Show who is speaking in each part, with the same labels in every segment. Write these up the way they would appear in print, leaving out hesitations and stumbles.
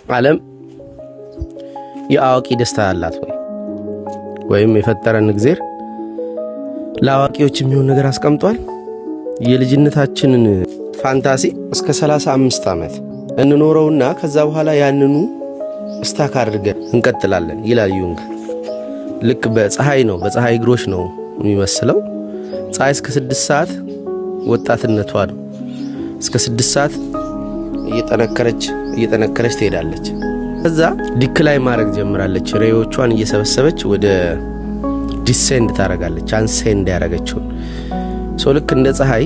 Speaker 1: ዓለም የአዋቂ ደስታ አላት ወይም የፈጠረን እግዚአብሔር ለአዋቂዎች የሚሆን ነገር አስቀምጧል። የልጅነታችንን ፋንታሲ እስከ 35 ዓመት እንኖረውና ከዛ በኋላ ያንኑ ስታክ አድርገን እንቀጥላለን ይላል ዩንግ። ልክ በፀሐይ ነው፣ በፀሐይ እግሮች ነው የሚመስለው። ፀሐይ እስከ 6 ሰዓት ወጣትነቷ ነው። እስከ 6 ሰዓት እየጠነከረች ትሄዳለች። ከዛ ዲክላይ ማድረግ ጀምራለች። ሬዎቿን እየሰበሰበች ወደ ዲሴንድ ታረጋለች። አንሴንድ ያረጋችው ሰው ልክ እንደ ፀሐይ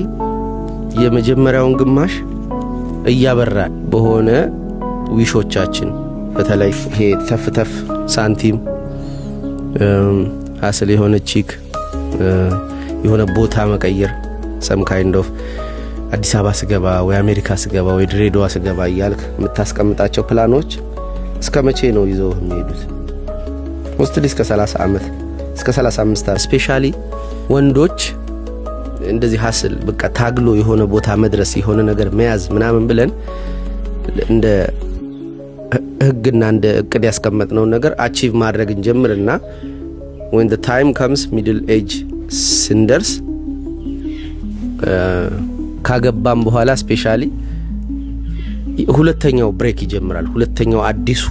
Speaker 1: የመጀመሪያውን ግማሽ እያበራ በሆነ ዊሾቻችን በተለይ ይሄ ተፍተፍ ሳንቲም አስል የሆነ ቺክ የሆነ ቦታ መቀየር some kind of አዲስ አበባ ስገባ ወይ አሜሪካ ስገባ ወይ ድሬዳዋ ስገባ እያልክ የምታስቀምጣቸው ፕላኖች እስከ መቼ ነው ይዘው የሚሄዱት? ሞስትሊ እስከ 30 ዓመት እስከ 35 ስፔሻሊ ወንዶች እንደዚህ ሐስል በቃ ታግሎ የሆነ ቦታ መድረስ የሆነ ነገር መያዝ ምናምን ብለን እንደ ህግና እንደ እቅድ ያስቀመጥነው ነገር አቺቭ ማድረግ እንጀምርና when the time comes middle age ስንደርስ ካገባም በኋላ ስፔሻሊ ሁለተኛው ብሬክ ይጀምራል። ሁለተኛው አዲሱ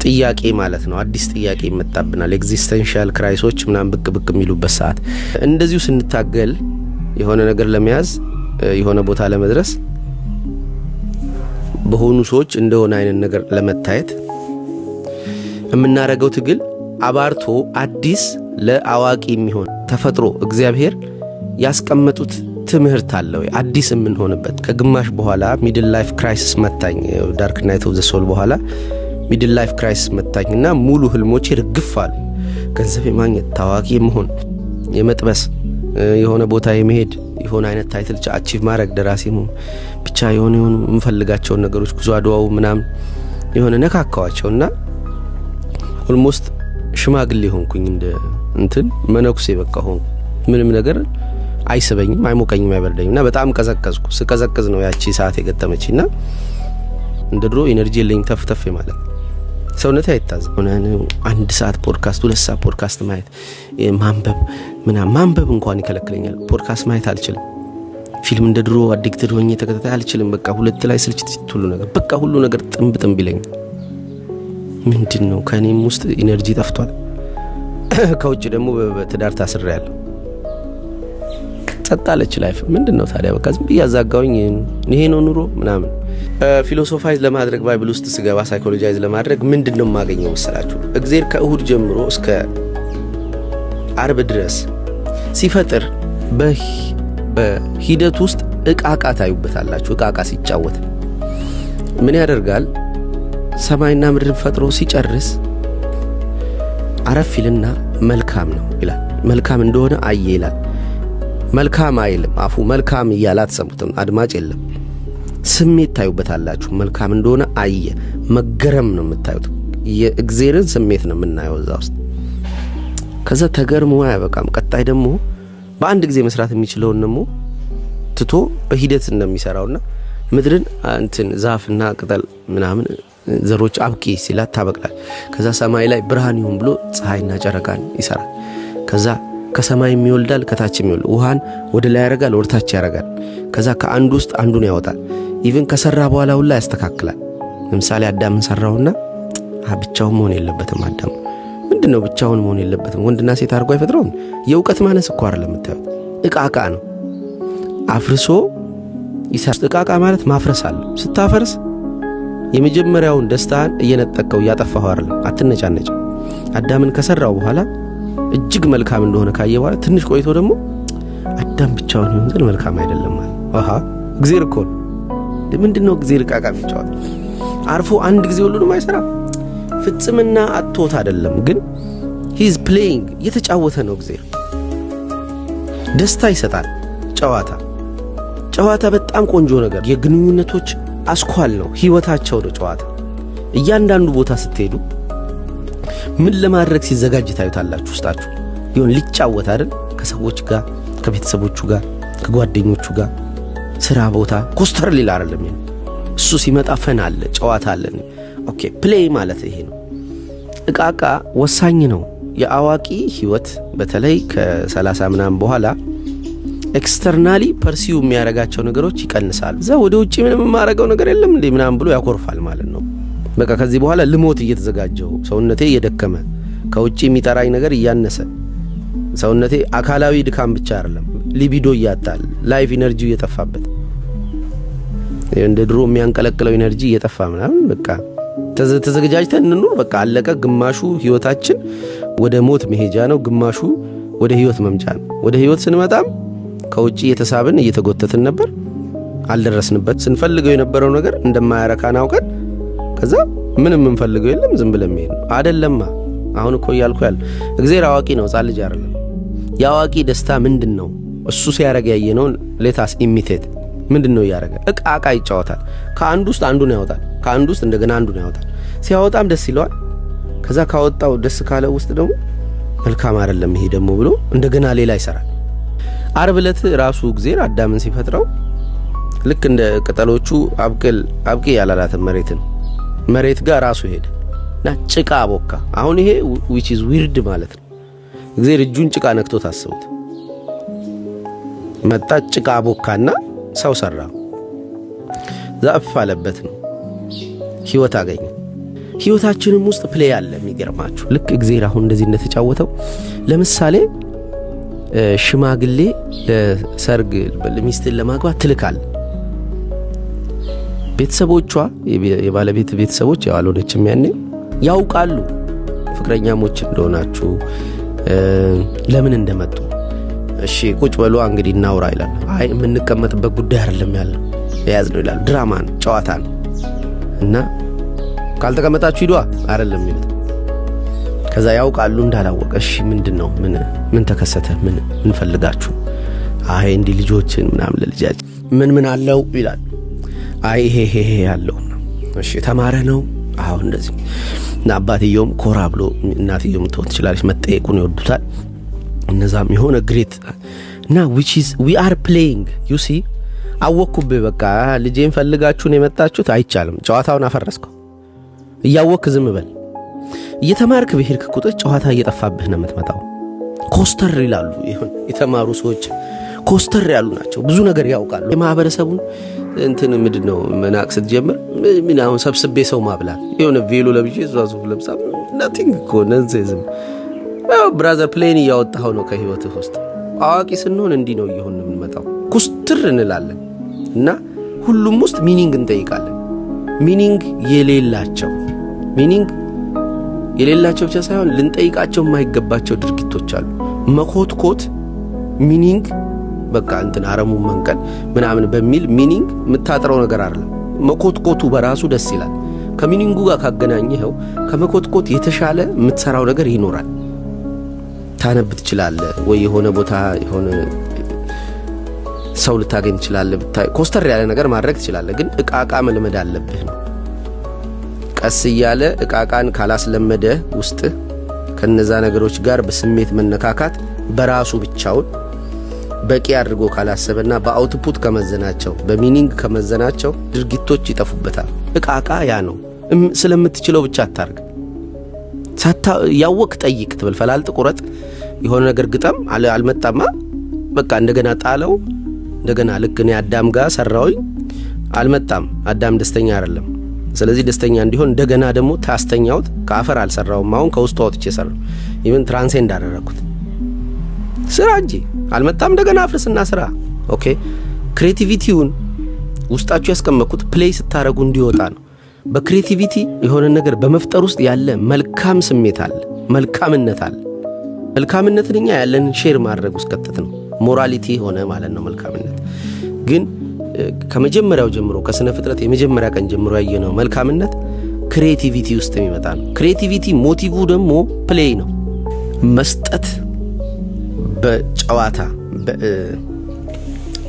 Speaker 1: ጥያቄ ማለት ነው። አዲስ ጥያቄ ይመጣብናል። ኤግዚስተንሻል ክራይሶች ምናምን ብቅ የሚሉበት ሰዓት እንደዚሁ ስንታገል የሆነ ነገር ለመያዝ የሆነ ቦታ ለመድረስ በሆኑ ሰዎች እንደሆነ አይነት ነገር ለመታየት የምናረገው ትግል አባርቶ አዲስ ለአዋቂ የሚሆን ተፈጥሮ እግዚአብሔር ያስቀመጡት ትምህርት አለ ወይ አዲስ የምንሆንበት። ከግማሽ በኋላ ሚድል ላይፍ ክራይሲስ መታኝ። ዳርክ ናይት ኦፍ ዘ ሶል በኋላ ሚድል ላይፍ ክራይሲስ መታኝና ሙሉ ህልሞቼ ርግፋሉ። ገንዘብ የማግኘት ታዋቂ መሆን፣ የመጥበስ የሆነ ቦታ የመሄድ የሆነ አይነት ታይትል አቺቭ ማድረግ፣ ደራሲ መሆን፣ ብቻ የሆነ የምፈልጋቸው ነገሮች ጉዞ አድዋው ምናምን የሆነ ነካካዋቸውና ኦልሞስት ሽማግሌ ሆንኩኝ። እንትን መነኩሴ በቃ ሆንኩ። ምንም ነገር አይስበኝም፣ አይሞቀኝም፣ አይበርደኝምና በጣም ቀዘቀዝኩ። ስቀዘቅዝ ነው ያቺ ሰዓት የገጠመችና እንደ ድሮ ኢነርጂ የለኝ ተፍተፍ ማለት ሰውነቴ አይታዘብ ሆነ። 1 ሰዓት ፖድካስት 2 ሰዓት ፖድካስት ማየት ማንበብ እንኳን ይከለክለኛል። ፖድካስት ማየት አልችልም። ፊልም እንደ ድሮ አዲክትድ ሆኜ ተከታታይ አልችልም። በቃ ሁለት ላይ ስልችት ሁሉ ነገር በቃ ሁሉ ነገር ጥምብ ይለኝ። ምንድነው ከኔም ውስጥ ኢነርጂ ጠፍቷል። ከውጭ ደግሞ በትዳር ታስሬያለሁ። ጸጣለች ላይፍ ምንድነው ታዲያ? በቃ ዝም ብያዛጋውኝ ይሄ ነው ኑሮ ምናምን። ፊሎሶፋይዝ ለማድረግ ባይብል ውስጥ ስገባ ሳይኮሎጂይዝ ለማድረግ ምንድነው ማገኘው መሰላችሁ? እግዚአብሔር ከእሁድ ጀምሮ እስከ አርብ ድረስ ሲፈጥር በሂደት ውስጥ እቃቃ ታዩበታላችሁ። እቃቃ ሲጫወት ምን ያደርጋል? ሰማይና ምድርን ፈጥሮ ሲጨርስ አረፍልና መልካም ነው ይላል። መልካም እንደሆነ አየ ይላል። መልካም አይልም። አፉ መልካም እያላት ሰሙትም አድማጭ የለም። ስሜት ታዩበታላችሁ። መልካም እንደሆነ አየ። መገረም ነው የምታዩት። የእግዚአብሔርን ስሜት ነው የምናየው እዛ ውስጥ። ከዛ ተገርሞ አያበቃም። ቀጣይ ደግሞ በአንድ ጊዜ መስራት የሚችለውን ደግሞ ትቶ በሂደት እንደሚሰራውና ምድርን እንትን ዛፍና ቅጠል ምናምን ዘሮች አብቂ ሲላት ታበቅላል። ከዛ ሰማይ ላይ ብርሃን ይሁን ብሎ ፀሐይና ጨረቃን ይሰራል። ከዛ ከሰማይ የሚወልዳል ከታች የሚወልድ ውሃን ወደ ላይ ያረጋል ወደ ታች ያረጋል። ከዛ ከአንዱ ውስጥ አንዱን ያወጣል። ኢቭን ከሰራ በኋላ ሁላ ያስተካክላል። ለምሳሌ አዳምን ሰራውና ብቻውን መሆን የለበትም። አዳም ምንድነው ብቻውን መሆን የለበትም? ወንድና ሴት አድርጎ አይፈጥረውም? የእውቀት ማነስ እኮ አይደለም የምታዩት። እቃቃ ነው አፍርሶ ይሰራል። እቃቃ ማለት ማፍረስ አለ። ስታፈርስ የመጀመሪያውን ደስታን እየነጠቀው ያጠፋው አይደለም። አትነጫነጭ። አዳምን ከሰራው በኋላ እጅግ መልካም እንደሆነ ካየ በኋላ ትንሽ ቆይቶ ደግሞ አዳም ብቻውን ይሁን ዘንድ መልካም አይደለም ማለት እግዚአብሔር እኮ ምንድነው እግዚአብሔር እቃቃ የሚጫወት? አርፎ አንድ ጊዜ ሁሉንም አይሰራም። ፍጽምና አጥቶት አይደለም፣ ግን he is playing እየተጫወተ ነው። እግዚአብሔር ደስታ ይሰጣል። ጨዋታ በጣም ቆንጆ ነገር፣ የግንኙነቶች አስኳል ነው። ህይወታቸው ነው ጨዋታ። እያንዳንዱ ቦታ ስትሄዱ ምን ለማድረግ ሲዘጋጅ ታዩታላችሁ። ውስጣችሁ ይሁን ሊጫወት አይደል? ከሰዎች ጋር፣ ከቤተሰቦቹ ጋር፣ ከጓደኞቹ ጋር ስራ ቦታ ኮስተር ሊል አይደለም። እሱ ሲመጣ ፈን አለ፣ ጨዋታ አለ። ኦኬ ፕሌይ ማለት ይሄ ነው። እቃቃ ወሳኝ ነው። የአዋቂ ህይወት በተለይ ከ30 ምናምን በኋላ ኤክስተርናሊ ፐርሲው የሚያረጋቸው ነገሮች ይቀንሳሉ። እዛ ወደ ውጪ ምንም ማረጋው ነገር የለም እንዴ ምናምን ብሎ ያኮርፋል ማለት ነው። በቃ ከዚህ በኋላ ልሞት እየተዘጋጀው ሰውነቴ እየደከመ ከውጪ የሚጠራኝ ነገር እያነሰ ሰውነቴ አካላዊ ድካም ብቻ አይደለም ሊቢዶ እያጣል ላይፍ ኢነርጂ እየጠፋበት እንደ ድሮ የሚያንቀለቅለው ኢነርጂ እየጠፋ ምናምን በቃ ተዘጋጅተን እንኑር በቃ አለቀ። ግማሹ ህይወታችን ወደ ሞት መሄጃ ነው፣ ግማሹ ወደ ህይወት መምጫ ነው። ወደ ህይወት ስንመጣም ከውጪ የተሳብን እየተጎተትን ነበር፣ አልደረስንበት። ስንፈልገው የነበረው ነገር እንደማያረካን አውቀን ከዛ ምንም እንፈልገው የለም ዝም ብለን መሄድ ነው አይደለማ። አሁን እኮ ያልኩ እግዚአብሔር አዋቂ ነው፣ ጻል ልጅ አይደለም። ያዋቂ ደስታ ምንድነው? እሱ ሲያረጋ ያየነው ሌታስ ኢሚቴት ምንድነው ያረጋ? እቃቃ ይጫወታል። ከአንዱ ውስጥ አንዱን ያወጣል፣ ከአንዱ ውስጥ እንደገና አንዱን ያወጣል። ሲያወጣም ደስ ይለዋል። ከዛ ካወጣው ደስ ካለ ውስጥ ደግሞ መልካም አይደለም ይሄ ደግሞ ብሎ እንደገና ሌላ ይሰራል። ዓርብ ዕለት ራሱ እግዚአብሔር አዳምን ሲፈጥረው ልክ እንደ ቅጠሎቹ አብቂ ያላላተ መሬት ጋር ራሱ ሄደና ጭቃ አቦካ። አሁን ይሄ which is weird ማለት ነው። እግዚአብሔር እጁን ጭቃ ነክቶ ታስቡት። መጣ ጭቃ አቦካና ሰው ሰራ። ዛፍ አለበት ነው ህይወት አገኘ። ህይወታችንም ውስጥ ፕሌይ አለ። የሚገርማችሁ ልክ እግዚአብሔር አሁን እንደዚህ እንደተጫወተው ለምሳሌ ሽማግሌ ለሰርግ ሚስትን ለማግባት ትልካል። ቤተሰቦቿ የባለቤት ቤተሰቦች ያልሆነችም ያኔ ያውቃሉ ፍቅረኛሞች እንደሆናችሁ ለምን እንደመጡ። እሺ ቁጭ በሉ እንግዲህ እናውራ ይላል። አይ የምንቀመጥበት ጉዳይ አይደለም ያለው ያዝነው ይላል። ድራማ ነው፣ ጨዋታ ነው እና ካልተቀመጣችሁ ሂዷ አይደለም ይላል። ከዛ ያውቃሉ እንዳላወቀ። እሺ ምንድነው ምን ተከሰተ? ምን እንፈልጋችሁ? አይ እንዲ ልጆችን ምናምን ለልጃች ምን አለው ይላል። አይ ይሄ ያለው እሺ ተማረ ነው። አሁን እንደዚህ እና አባትየውም ኮራ ብሎ እናትየውም ተወት ይችላልሽ መጠየቁን ይወዱታል። እነዛም የሆነ ግሬት እና which is we are playing you see አወኩብ በቃ ልጄን ፈልጋችሁ ነው የመጣችሁት። አይቻልም። ጨዋታውን አፈረስከው። እያወክ ዝም በል። እየተማርክ በሄድክ ቁጥር ጨዋታ እየጠፋብህ ነው የምትመጣው። ኮስተር ይላሉ። ይሁን የተማሩ ሰዎች ኮስተር ያሉ ናቸው። ብዙ ነገር ያውቃሉ። የማህበረሰቡን እንትን ምንድነው መናቅስት ጀምር ምን አሁን ሰብስቤ ሰው ማብላት የሆነ ቬሎ ለብዬ ዛዙፍ ለብሳ nothing እኮ ነንሴዝም ብራዘር ፕሌን ያወጣው ነው ከህይወትህ ውስጥ። አዋቂ ስንሆን እንዲህ ነው ይሁን የምንመጣው። ኩስትር እንላለን እና ሁሉም ውስጥ ሚኒንግ እንጠይቃለን። ሚኒንግ የሌላቸው ብቻ ሳይሆን ልንጠይቃቸው የማይገባቸው ድርጊቶች አሉ። መኮትኮት ሚኒንግ በቃ እንትን አረሙ መንቀል ምናምን በሚል ሚኒንግ የምታጥረው ነገር አይደለም። መኮትኮቱ በራሱ ደስ ይላል። ከሚኒንጉ ጋር ካገናኘኸው ከመኮትኮት የተሻለ የምትሰራው ነገር ይኖራል። ታነብ ትችላለህ ወይ የሆነ ቦታ የሆነ ሰው ልታገኝ ትችላለህ። ብታይ ኮስተር ያለ ነገር ማድረግ ትችላለህ። ግን እቃቃ መልመድ አለብህ ነው። ቀስ ያለ እቃቃን ካላስለመደ ውስጥ ከነዛ ነገሮች ጋር በስሜት መነካካት በራሱ ብቻውን በቂ አድርጎ ካላሰበና በአውትፑት ከመዘናቸው በሚኒንግ ከመዘናቸው ድርጊቶች ይጠፉበታል። እቃቃ ያ ነው። ስለምትችለው ብቻ አታርግ። ያወቅ ጠይቅ ትበል ፈላልጥ ቁረጥ የሆነ ነገር ግጠም አልመጣማ በቃ እንደገና ጣለው። እንደገና ልክ እኔ አዳም ጋር ሰራውኝ አልመጣም። አዳም ደስተኛ አይደለም። ስለዚህ ደስተኛ እንዲሆን እንደገና ደግሞ ታስተኛውት ከአፈር አልሰራውም። አሁን ከውስጡ ወጥቼ ሰራው። ኢቭን ትራንሴንድ አደረኩት። ስራ እንጂ አልመጣም። እንደገና አፍርስና ስራ። ኦኬ ክሬቲቪቲውን ውስጣችሁ ያስቀመኩት ፕሌይ ስታረጉ እንዲወጣ ነው። በክሬቲቪቲ የሆነ ነገር በመፍጠር ውስጥ ያለ መልካም ስሜት አለ፣ መልካምነት አለ። መልካምነትን እኛ ያለን ሼር ማድረግ ውስጥ ከተት ነው ሞራሊቲ ሆነ ማለት ነው። መልካምነት ግን ከመጀመሪያው ጀምሮ ከስነ ፍጥረት የመጀመሪያ ቀን ጀምሮ ያየነው መልካምነት ክሬቲቪቲ ውስጥ የሚመጣ ነው። ክሬቲቪቲ ሞቲቭ ደግሞ ፕሌይ ነው። መስጠት በጨዋታ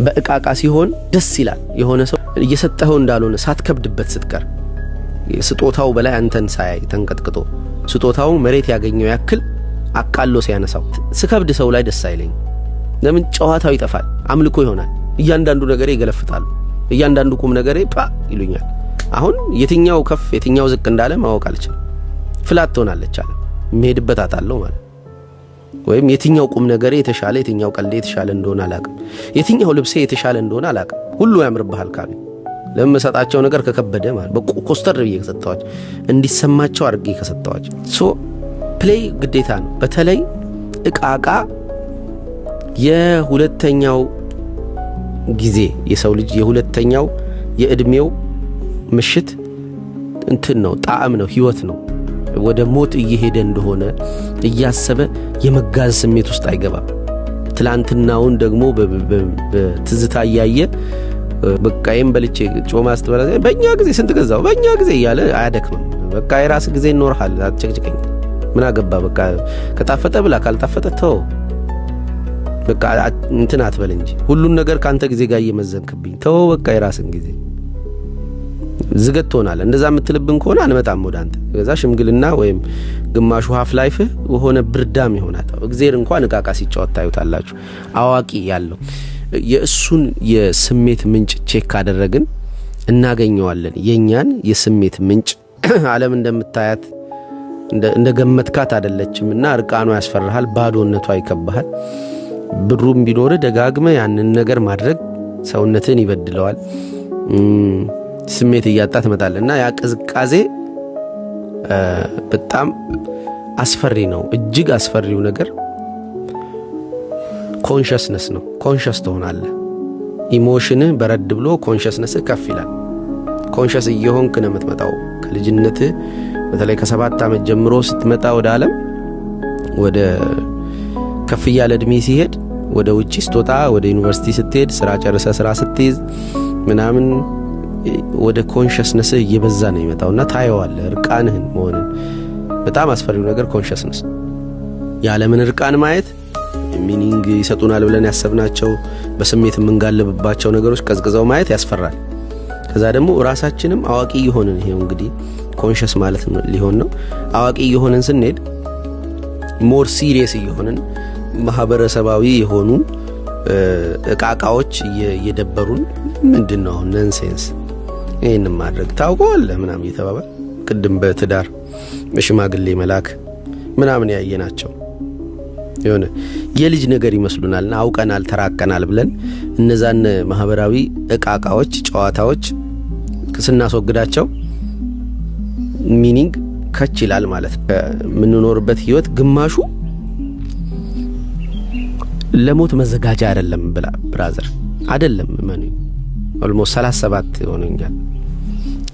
Speaker 1: በእቃቃ ሲሆን ደስ ይላል። የሆነ ሰው እየሰጠኸው እንዳልሆነ ሳትከብድበት ስትቀር ስጦታው በላይ አንተን ሳያይ ተንቀጥቅጦ ስጦታው መሬት ያገኘው ያክል አቃሎ ሲያነሳው ስከብድ ሰው ላይ ደስ አይለኝ። ለምን ጨዋታው ይጠፋል፣ አምልኮ ይሆናል። እያንዳንዱ ነገር ይገለፍታል። እያንዳንዱ ቁም ነገር ይሉኛል። አሁን የትኛው ከፍ የትኛው ዝቅ እንዳለ ማወቅ አልችልም። ፍላት ትሆናለች አለ መሄድበት አጣለው ማለት ወይም የትኛው ቁም ነገር የተሻለ የትኛው ቀልድ የተሻለ እንደሆነ አላቅም የትኛው ልብሴ የተሻለ እንደሆነ አላቅም ሁሉ ያምርብሃል ካለ ለምሰጣቸው ነገር ከከበደ ማለት በኮስተር ብዬ ከሰጣቸው እንዲሰማቸው አድርጌ ከሰጣቸው ሶ ፕሌይ ግዴታ ነው። በተለይ እቃቃ የሁለተኛው ጊዜ የሰው ልጅ የሁለተኛው የእድሜው ምሽት እንትን ነው ጣዕም ነው ህይወት ነው ወደ ሞት እየሄደ እንደሆነ እያሰበ የመጋዝ ስሜት ውስጥ አይገባም። ትላንትናውን ደግሞ በትዝታ ያያየ በቃይም በልቼ ጮማ አስተበላ በእኛ ጊዜ ስንት ገዛው በእኛ ጊዜ ያለ አያደክም። በቃ የራስ ጊዜ ይኖርሃል አትጨቅጭቀኝ ምን አገባ በቃ ከጣፈጠ ብላ ካልጣፈጠ ተው በቃ እንትን አትበል እንጂ ሁሉን ነገር ካንተ ጊዜ ጋር እየመዘንክብኝ ተው በቃ የራስን ጊዜ ዝገት ሆናል። እንደዛ የምትልብን ከሆነ አንመጣም ወደ አንተ ከዛ ሽምግልና ወይም ግማሹ ሀፍ ላይፍ ሆነ ብርዳም ይሆናል። እግዚአብሔር እንኳን እቃቃ ሲጫወት ታዩታላችሁ አዋቂ ያለው የእሱን የስሜት ምንጭ ቼክ አደረግን እናገኘዋለን። የኛን የስሜት ምንጭ ዓለም እንደምታያት እንደገመትካት አይደለችምና እርቃኑ ያስፈራሃል ባዶነቱ አይከባሃል። ብሩም ቢኖር ደጋግመ ያንን ነገር ማድረግ ሰውነትን ይበድለዋል ስሜት እያጣ ትመጣለና ያ ቅዝቃዜ በጣም አስፈሪ ነው። እጅግ አስፈሪው ነገር ኮንሽስነስ ነው። ኮንሽስ ትሆናለህ ኢሞሽን በረድ ብሎ ኮንሽስነስ ከፍ ይላል። ኮንሽስ እየሆንክ ነው የምትመጣው ከልጅነት በተለይ ከ7 ዓመት ጀምሮ ስትመጣ ወደ ዓለም ወደ ከፍ ያለ እድሜ ሲሄድ ወደ ውጪ ስትወጣ ወደ ዩኒቨርሲቲ ስትሄድ ስራ ጨርሰ ስራ ስትይዝ ምናምን ወደ ኮንሽስነስ እየበዛ ነው ይመጣውና ታየዋለህ እርቃንህን መሆንን። በጣም አስፈሪው ነገር ኮንሽስነስ ያለምን እርቃን ማየት ሚኒንግ ይሰጡናል ብለን ያሰብናቸው በስሜት የምንጋለብባቸው ነገሮች ቀዝቅዘው ማየት ያስፈራል። ከዛ ደግሞ ራሳችንም አዋቂ ይሆንን ይሄው እንግዲህ ኮንሽስ ማለት ነው ሊሆን ነው አዋቂ ይሆንን ስንሄድ ሞር ሲሪየስ ይሆንን ማህበረሰባዊ የሆኑ እቃቃዎች እየደበሩን ምንድነው ነንሴንስ ይሄን ማድረግ ታውቀዋለህ ምናምን እየተባባል ቅድም በትዳር በሽማግሌ መላክ ምናምን ያየናቸው የሆነ የልጅ ነገር ይመስሉናልና አውቀናል ተራቀናል ብለን እነዛን ማህበራዊ እቃቃዎች ጨዋታዎች ስናስወግዳቸው ሚኒንግ ከች ይላል ማለት ነው። ምንኖርበት ህይወት ግማሹ ለሞት መዘጋጃ አይደለም ብራዘር አይደለም ማን ኦልሞስት 37 ሆነኛል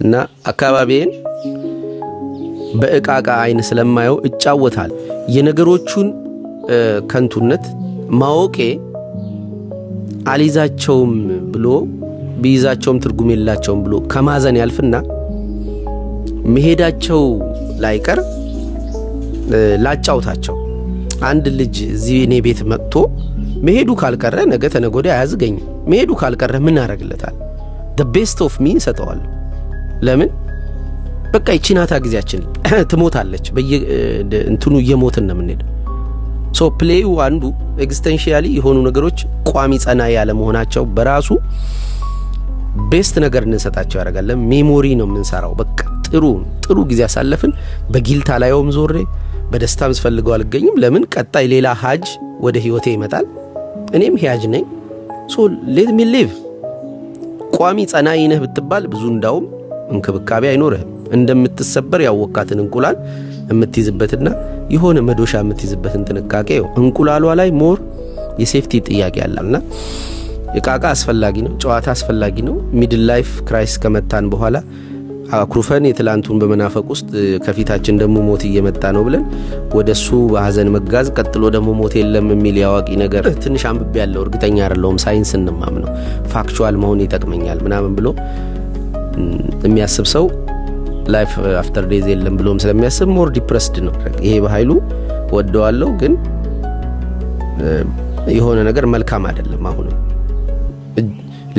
Speaker 1: እና አካባቢዬን በእቃቃ አይን ስለማየው እጫወታል የነገሮቹን ከንቱነት ማወቄ አሊዛቸውም ብሎ ቢይዛቸውም ትርጉም የላቸውም ብሎ ከማዘን ያልፍና መሄዳቸው ላይቀር ላጫውታቸው አንድ ልጅ እዚህ እኔ ቤት መጥቶ መሄዱ ካልቀረ ነገ ተነጎደ አያዝገኝ መሄዱ ካልቀረ ምን ያረግለታል the best of me ሰጠዋል። ለምን በቃ ይቺናታ ግዚያችን ትሞታለች እንትኑ እየሞትን ነው የምንሄደው። ሶ ፕሌዩ አንዱ ኤግዚስተንሺያሊ የሆኑ ነገሮች ቋሚ ጸና ያለ መሆናቸው በራሱ ቤስት ነገር እንሰጣቸው ያደርጋል። ሜሞሪ ነው የምንሰራው። በቃ ጥሩ ጊዜ አሳለፍን በጊልታ ላይውም ዞሬ በደስታም ስፈልገው አልገኝም። ለምን ቀጣይ ሌላ ሀጅ ወደ ህይወቴ ይመጣል እኔም ሂያጅ ነኝ። ሶ ሌት ሚ ሊቭ ቋሚ ጸናይ ነህ ብትባል ብዙ እንዳውም እንክብካቤ አይኖርህም። እንደምትሰበር ያወቃትን እንቁላል የምትይዝበትና የሆነ መዶሻ የምትይዝበትን ጥንቃቄው እንቁላሏ ላይ ሞር የሴፍቲ ጥያቄ አለና እቃቃ አስፈላጊ ነው ጨዋታ አስፈላጊ ነው። ሚድል ላይፍ ክራይሲስ ከመጣን በኋላ አኩርፈን የትላንቱን በመናፈቅ ውስጥ ከፊታችን ደሞ ሞት እየመጣ ነው ብለን ወደሱ በሐዘን መጋዝ ቀጥሎ ደሞ ሞት የለም የሚል ያዋቂ ነገር ትንሽ አንብቤ ያለው እርግጠኛ አይደለሁም ሳይንስ እንማምነው ፋክቹዋል መሆን ይጠቅመኛል ምናምን ብሎ የሚያስብ ሰው ላይፍ አፍተር ዴዝ የለም ብሎም ስለሚያስብ ሞር ዲፕረስድ ነው። ይሄ በኃይሉ ወደዋለው ግን የሆነ ነገር መልካም አይደለም። አሁን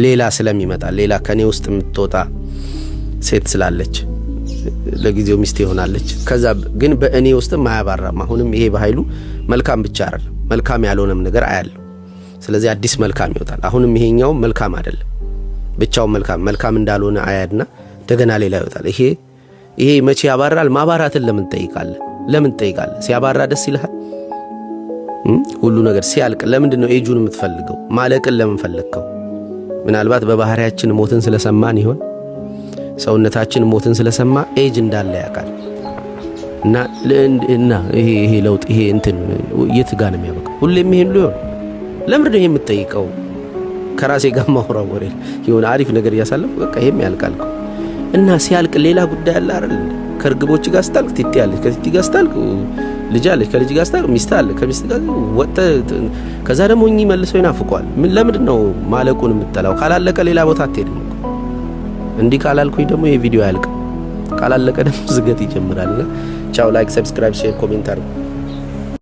Speaker 1: ሌላ ስለሚመጣ ሌላ ከኔ ውስጥ የምትወጣ ሴት ስላለች ለጊዜው ሚስት ይሆናለች። ከዛ ግን በእኔ ውስጥ ማያባራም አሁንም ይሄ በኃይሉ መልካም ብቻ አይደለም መልካም ያልሆነም ነገር አያለው። ስለዚህ አዲስ መልካም ይወጣል። አሁንም ይሄኛው መልካም አይደለም ብቻው መልካም እንዳልሆነ አያድና እንደገና ሌላ ይወጣል። ይሄ መቼ ያባራል? ማባራትን ለምን ትጠይቃለህ? ሲያባራ ደስ ይልሃል? ሁሉ ነገር ሲያልቅ ለምንድነው ኤጁን የምትፈልገው? ማለቅን ለምን ፈለግከው? ምናልባት በባህሪያችን ሞትን ስለሰማን ይሆን? ሰውነታችን ሞትን ስለሰማ ኤጅ እንዳለ ያውቃል። እና ይሄ ለውጥ ይሄ እንትን የት ጋር ነው የሚያበቃው? ሁሌም ይሄን ሊሆን ለምንድነው ይሄ የምትጠይቀው? ከራሴ ጋር ማውራው ወሬ የሆነ አሪፍ ነገር እያሳለፍኩ በቃ ይሄም ያልቃል እና ሲያልቅ ሌላ ጉዳይ አለ አይደል? ከርግቦች ጋር ስታልቅ ትቲ ያለች፣ ከትቲ ጋር ስታልቅ ልጅ አለች፣ ከልጅ ጋር ስታልቅ ሚስት አለ፣ ከሚስት ጋር ወጣ፣ ከዛ ደግሞ እኚህ መልሰው ይናፍቋል። ለምንድነው ማለቁን የምትጠላው? ካላለቀ ሌላ ቦታ አትሄድም። እንዲህ ካላልኩኝ ደግሞ ይሄ ቪዲዮ አያልቅም። ካላለቀ ደግሞ ዝገት ይጀምራልና ቻው። ላይክ፣ ሰብስክራይብ፣ ሼር፣ ኮሜንት አድርጉ።